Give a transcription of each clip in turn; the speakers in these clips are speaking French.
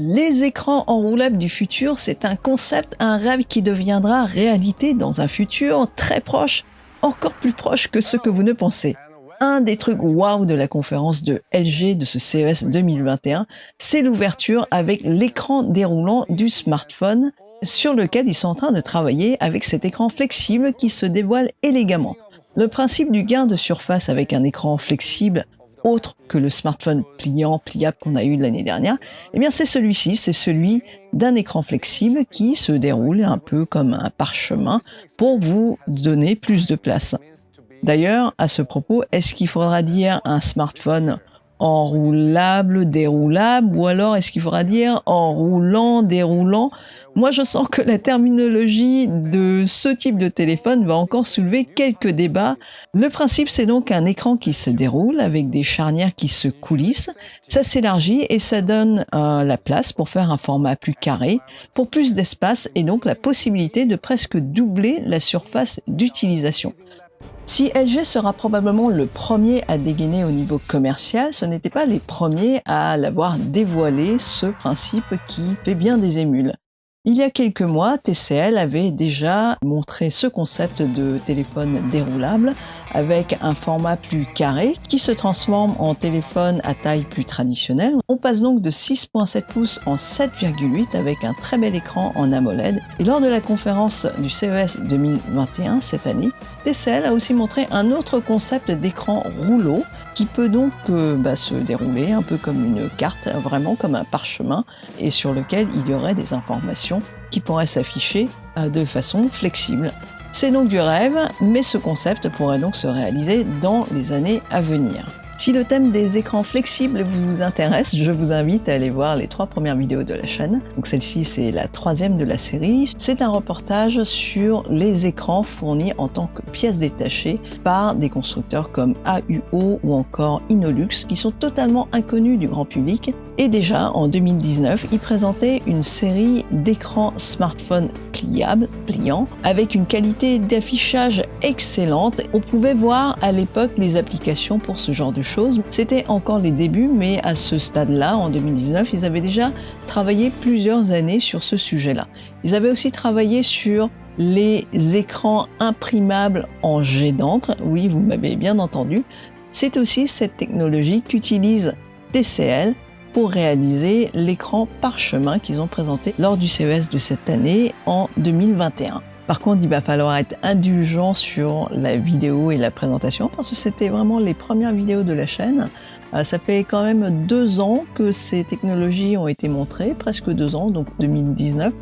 Les écrans enroulables du futur, c'est un concept, un rêve qui deviendra réalité dans un futur très proche, encore plus proche que ce que vous ne pensez. Un des trucs waouh de la conférence de LG de ce CES 2021, c'est l'ouverture avec l'écran déroulant du smartphone sur lequel ils sont en train de travailler avec cet écran flexible qui se dévoile élégamment. Le principe du gain de surface avec un écran flexible autre que le smartphone pliable qu'on a eu l'année dernière, eh bien c'est celui-ci, c'est celui d'un écran flexible qui se déroule un peu comme un parchemin pour vous donner plus de place. D'ailleurs, à ce propos, est-ce qu'il faudra dire un smartphone enroulable, déroulable, ou alors est-ce qu'il faudra dire enroulant, déroulant? Moi, je sens que la terminologie de ce type de téléphone va encore soulever quelques débats. Le principe, c'est donc un écran qui se déroule avec des charnières qui se coulissent. Ça s'élargit et ça donne la place pour faire un format plus carré, pour plus d'espace et donc la possibilité de presque doubler la surface d'utilisation. Si LG sera probablement le premier à dégainer au niveau commercial, ce n'était pas les premiers à l'avoir dévoilé, ce principe qui fait bien des émules. Il y a quelques mois, TCL avait déjà montré ce concept de téléphone déroulable avec un format plus carré qui se transforme en téléphone à taille plus traditionnelle. On passe donc de 6.7 pouces en 7,8 avec un très bel écran en AMOLED. Et lors de la conférence du CES 2021 cette année, TCL a aussi montré un autre concept d'écran rouleau qui peut donc se dérouler un peu comme une carte, vraiment comme un parchemin, et sur lequel il y aurait des informations qui pourraient s'afficher de façon flexible. C'est donc du rêve, mais ce concept pourrait donc se réaliser dans les années à venir. Si le thème des écrans flexibles vous intéresse, je vous invite à aller voir les 3 premières vidéos de la chaîne. Donc celle-ci, c'est la 3e de la série. C'est un reportage sur les écrans fournis en tant que pièces détachées par des constructeurs comme AUO ou encore Innolux, qui sont totalement inconnus du grand public. Et déjà, en 2019, ils présentaient une série d'écrans smartphones pliants, avec une qualité d'affichage excellente. On pouvait voir à l'époque les applications pour ce genre de choses. C'était encore les débuts, mais à ce stade-là, en 2019, ils avaient déjà travaillé plusieurs années sur ce sujet-là. Ils avaient aussi travaillé sur les écrans imprimables en jet d'encre. Oui, vous m'avez bien entendu. C'est aussi cette technologie qu'utilise TCL pour réaliser l'écran parchemin qu'ils ont présenté lors du CES de cette année en 2021. Par contre, il va falloir être indulgent sur la vidéo et la présentation parce que c'était vraiment les premières vidéos de la chaîne. Ça fait quand même 2 ans que ces technologies ont été montrées, presque 2 ans, donc 2019.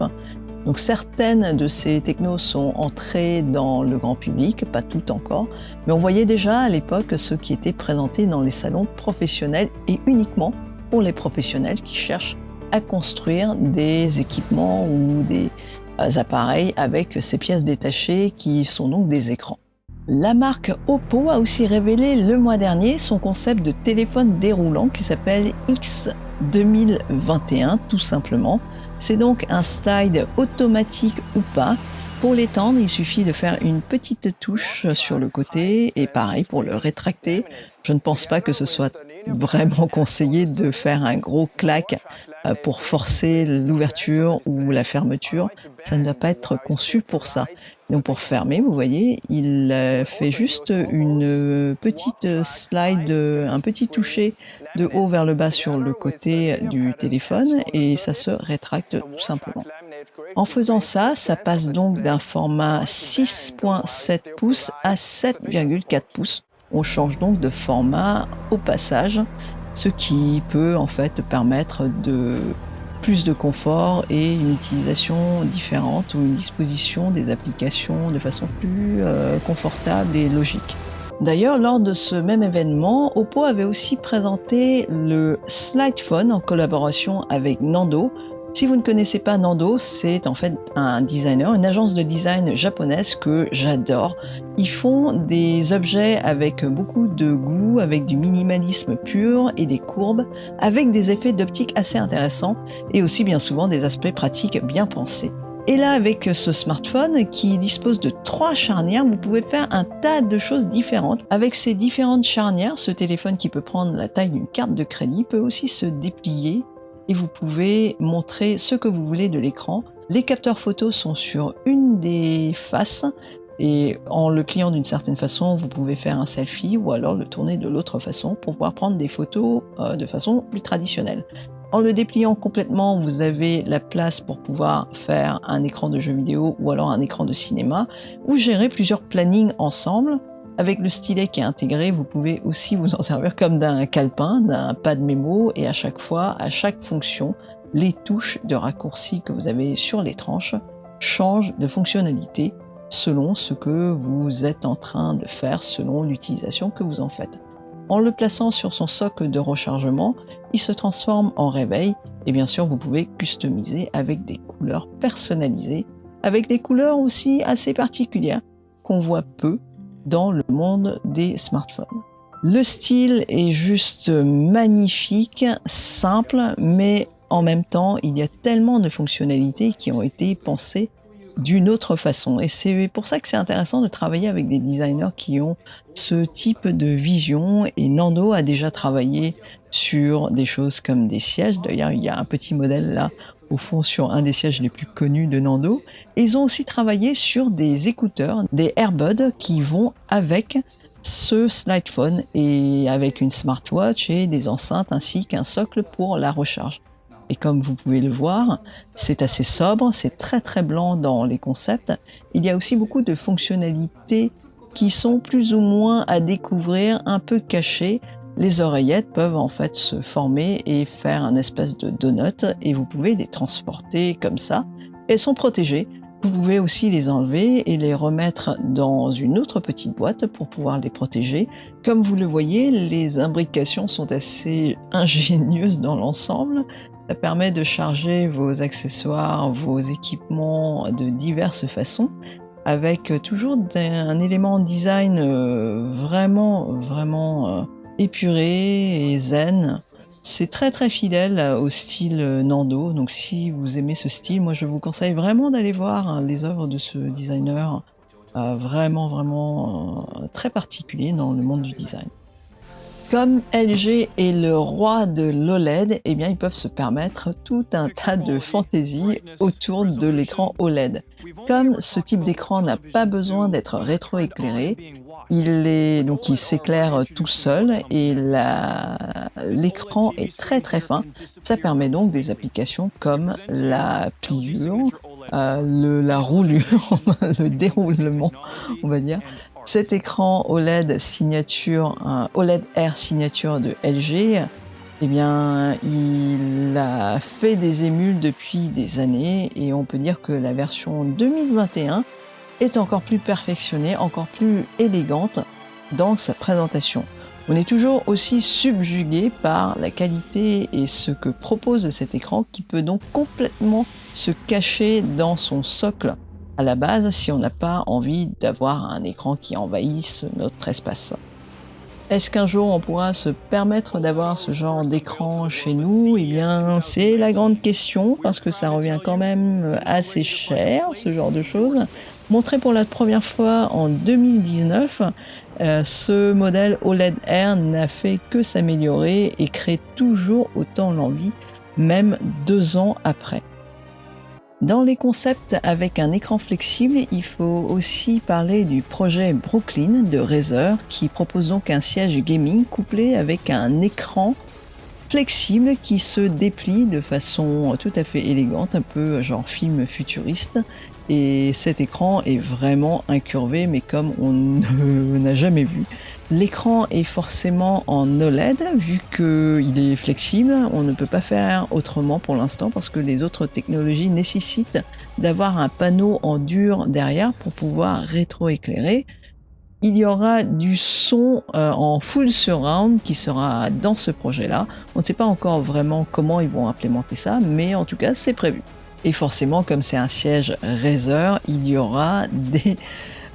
Donc certaines de ces technos sont entrées dans le grand public, pas toutes encore, mais on voyait déjà à l'époque ce qui était présenté dans les salons professionnels et uniquement pour les professionnels qui cherchent à construire des équipements ou des appareils avec ces pièces détachées qui sont donc des écrans. La marque Oppo a aussi révélé le mois dernier son concept de téléphone déroulant qui s'appelle X 2021 tout simplement. C'est donc un slide automatique ou pas. Pour l'étendre, il suffit de faire une petite touche sur le côté et pareil pour le rétracter. Je ne pense pas que ce soit vraiment conseillé de faire un gros clac pour forcer l'ouverture ou la fermeture. Ça ne doit pas être conçu pour ça. Donc pour fermer, vous voyez, il fait juste une petite slide, un petit toucher de haut vers le bas sur le côté du téléphone et ça se rétracte tout simplement. En faisant ça, ça passe donc d'un format 6.7 pouces à 7,4 pouces. On change donc de format au passage, ce qui peut en fait permettre de plus de confort et une utilisation différente ou une disposition des applications de façon plus confortable et logique. D'ailleurs, lors de ce même événement, Oppo avait aussi présenté le Slidephone en collaboration avec Nando. Si vous ne connaissez pas Nando, c'est en fait un designer, une agence de design japonaise que j'adore. Ils font des objets avec beaucoup de goût, avec du minimalisme pur et des courbes, avec des effets d'optique assez intéressants et aussi bien souvent des aspects pratiques bien pensés. Et là, avec ce smartphone qui dispose de 3 charnières, vous pouvez faire un tas de choses différentes. Avec ces différentes charnières, ce téléphone qui peut prendre la taille d'une carte de crédit peut aussi se déplier et vous pouvez montrer ce que vous voulez de l'écran. Les capteurs photos sont sur une des faces et en le pliant d'une certaine façon, vous pouvez faire un selfie ou alors le tourner de l'autre façon pour pouvoir prendre des photos de façon plus traditionnelle. En le dépliant complètement, vous avez la place pour pouvoir faire un écran de jeu vidéo ou alors un écran de cinéma ou gérer plusieurs plannings ensemble. Avec le stylet qui est intégré, vous pouvez aussi vous en servir comme d'un calepin, d'un pad mémo et à chaque fois, à chaque fonction, les touches de raccourci que vous avez sur les tranches changent de fonctionnalité selon ce que vous êtes en train de faire, selon l'utilisation que vous en faites. En le plaçant sur son socle de rechargement, il se transforme en réveil et bien sûr vous pouvez customiser avec des couleurs personnalisées, avec des couleurs aussi assez particulières qu'on voit peu dans le monde des smartphones. Le style est juste magnifique, simple, mais en même temps, il y a tellement de fonctionnalités qui ont été pensées d'une autre façon. Et c'est pour ça que c'est intéressant de travailler avec des designers qui ont ce type de vision. Et Nando a déjà travaillé sur des choses comme des sièges. D'ailleurs, il y a un petit modèle là, au fond, sur un des sièges les plus connus de Nando. Et ils ont aussi travaillé sur des écouteurs, des AirBuds qui vont avec ce smartphone et avec une smartwatch et des enceintes ainsi qu'un socle pour la recharge. Et comme vous pouvez le voir, c'est assez sobre, c'est très très blanc dans les concepts. Il y a aussi beaucoup de fonctionnalités qui sont plus ou moins à découvrir, un peu cachées. Les oreillettes peuvent en fait se former et faire un espèce de donut et vous pouvez les transporter comme ça. Elles sont protégées. Vous pouvez aussi les enlever et les remettre dans une autre petite boîte pour pouvoir les protéger. Comme vous le voyez, les imbrications sont assez ingénieuses dans l'ensemble. Ça permet de charger vos accessoires, vos équipements de diverses façons, avec toujours un élément design vraiment épuré et zen. C'est très très fidèle au style Nando, donc si vous aimez ce style, moi je vous conseille vraiment d'aller voir les œuvres de ce designer, vraiment très particulier dans le monde du design. Comme LG est le roi de l'OLED, eh bien ils peuvent se permettre tout un tas de fantaisie autour de l'écran OLED. Comme ce type d'écran n'a pas besoin d'être rétroéclairé, il s'éclaire tout seul et l'écran est très très fin. Ça permet donc des applications comme la pliure, la roulure, le déroulement, on va dire. Cet écran OLED signature, OLED Air signature de LG, eh bien, il a fait des émules depuis des années et on peut dire que la version 2021 est encore plus perfectionnée, encore plus élégante dans sa présentation. On est toujours aussi subjugué par la qualité et ce que propose cet écran qui peut donc complètement se cacher dans son socle à la base si on n'a pas envie d'avoir un écran qui envahisse notre espace. Est-ce qu'un jour on pourra se permettre d'avoir ce genre d'écran chez nous? Eh bien, c'est la grande question parce que ça revient quand même assez cher, ce genre de choses. Montré pour la première fois en 2019, ce modèle OLED Air n'a fait que s'améliorer et crée toujours autant l'envie, même 2 ans après. Dans les concepts avec un écran flexible, il faut aussi parler du projet Brooklyn de Razer qui propose donc un siège gaming couplé avec un écran flexible qui se déplie de façon tout à fait élégante, un peu genre film futuriste. Et cet écran est vraiment incurvé, mais comme on n'a jamais vu. L'écran est forcément en OLED, vu qu'il est flexible, on ne peut pas faire autrement pour l'instant, parce que les autres technologies nécessitent d'avoir un panneau en dur derrière pour pouvoir rétroéclairer. Il y aura du son en full surround qui sera dans ce projet-là. On ne sait pas encore vraiment comment ils vont implémenter ça, mais en tout cas, c'est prévu. Et forcément, comme c'est un siège Razer, il y aura des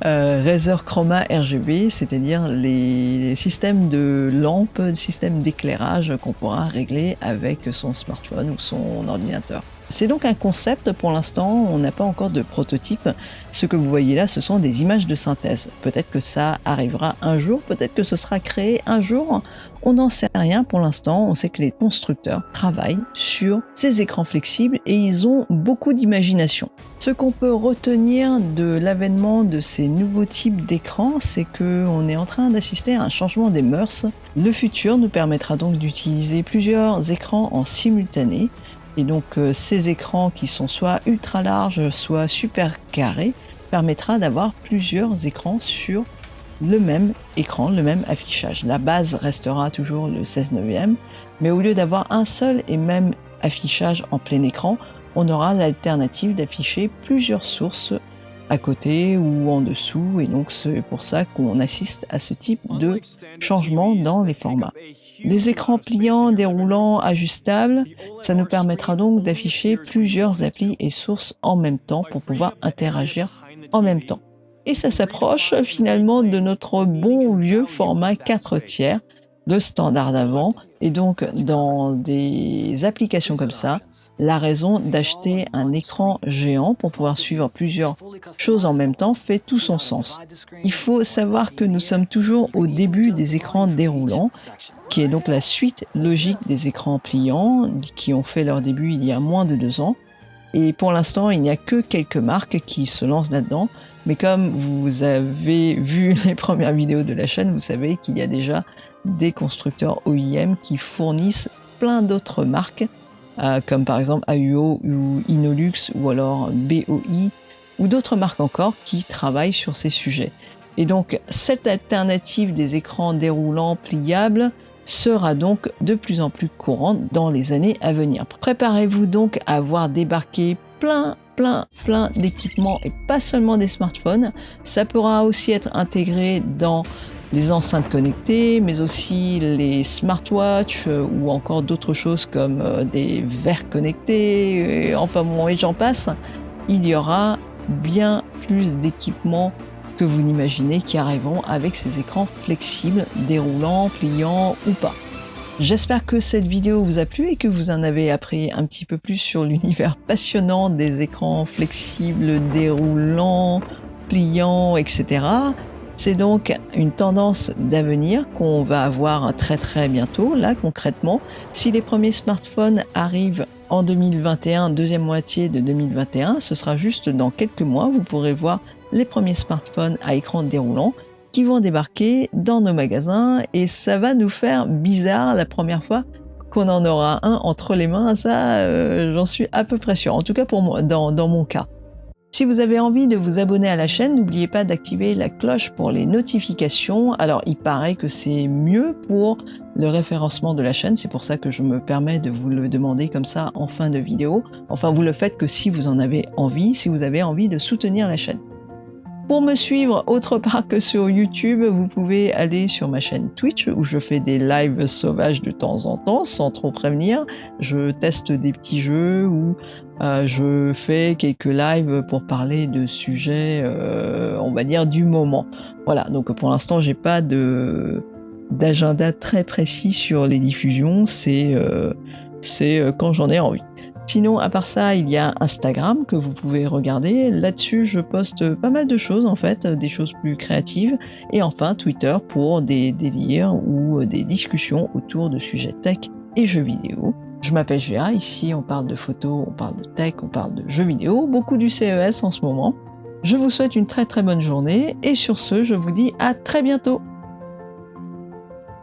Razer Chroma RGB, c'est-à-dire les systèmes de lampes, systèmes d'éclairage qu'on pourra régler avec son smartphone ou son ordinateur. C'est donc un concept pour l'instant, on n'a pas encore de prototype. Ce que vous voyez là, ce sont des images de synthèse. Peut-être que ça arrivera un jour, peut-être que ce sera créé un jour. On n'en sait rien pour l'instant. On sait que les constructeurs travaillent sur ces écrans flexibles et ils ont beaucoup d'imagination. Ce qu'on peut retenir de l'avènement de ces nouveaux types d'écrans, c'est qu'on est en train d'assister à un changement des mœurs. Le futur nous permettra donc d'utiliser plusieurs écrans en simultané. Et donc ces écrans qui sont soit ultra larges, soit super carrés, permettra d'avoir plusieurs écrans sur le même écran, le même affichage. La base restera toujours le 16/9, mais au lieu d'avoir un seul et même affichage en plein écran, on aura l'alternative d'afficher plusieurs sources à côté ou en dessous, et donc c'est pour ça qu'on assiste à ce type de changement dans les formats. Les écrans pliants, déroulants, ajustables, ça nous permettra donc d'afficher plusieurs applis et sources en même temps pour pouvoir interagir en même temps. Et ça s'approche finalement de notre bon vieux format 4/3, de standard d'avant, et donc dans des applications comme ça, la raison d'acheter un écran géant pour pouvoir suivre plusieurs choses en même temps fait tout son sens. Il faut savoir que nous sommes toujours au début des écrans déroulants, qui est donc la suite logique des écrans pliants, qui ont fait leur début il y a moins de 2 ans. Et pour l'instant, il n'y a que quelques marques qui se lancent là-dedans. Mais comme vous avez vu les premières vidéos de la chaîne, vous savez qu'il y a déjà des constructeurs OEM qui fournissent plein d'autres marques, comme par exemple AUO ou Inolux ou alors BOI, ou d'autres marques encore qui travaillent sur ces sujets. Et donc cette alternative des écrans déroulants pliables sera donc de plus en plus courante dans les années à venir. Préparez-vous donc à voir débarquer plein d'équipements et pas seulement des smartphones. Ça pourra aussi être intégré dans les enceintes connectées, mais aussi les smartwatches ou encore d'autres choses comme des verres connectés, enfin bon, et j'en passe. Il y aura bien plus d'équipements que vous n'imaginez qui arriveront avec ces écrans flexibles, déroulants, pliants ou pas. J'espère que cette vidéo vous a plu et que vous en avez appris un petit peu plus sur l'univers passionnant des écrans flexibles, déroulants, pliants, etc. C'est donc une tendance d'avenir qu'on va avoir très bientôt, là concrètement. Si les premiers smartphones arrivent en 2021, deuxième moitié de 2021, ce sera juste dans quelques mois, vous pourrez voir les premiers smartphones à écran déroulant qui vont débarquer dans nos magasins et ça va nous faire bizarre la première fois qu'on en aura un entre les mains, ça j'en suis à peu près sûre, en tout cas pour moi, dans mon cas. Si vous avez envie de vous abonner à la chaîne, n'oubliez pas d'activer la cloche pour les notifications. Alors il paraît que c'est mieux pour le référencement de la chaîne, c'est pour ça que je me permets de vous le demander comme ça en fin de vidéo. Enfin vous le faites que si vous en avez envie, si vous avez envie de soutenir la chaîne. Pour me suivre autre part que sur YouTube, vous pouvez aller sur ma chaîne Twitch où je fais des lives sauvages de temps en temps sans trop prévenir. Je teste des petits jeux ou je fais quelques lives pour parler de sujets, on va dire, du moment. Voilà, donc pour l'instant, j'ai pas d'agenda très précis sur les diffusions, c'est quand j'en ai envie. Sinon, à part ça, il y a Instagram que vous pouvez regarder. Là-dessus, je poste pas mal de choses, en fait, des choses plus créatives. Et enfin, Twitter pour des délires ou des discussions autour de sujets tech et jeux vidéo. Je m'appelle Géa, ici on parle de photos, on parle de tech, on parle de jeux vidéo, beaucoup du CES en ce moment. Je vous souhaite une très bonne journée et sur ce, je vous dis à très bientôt.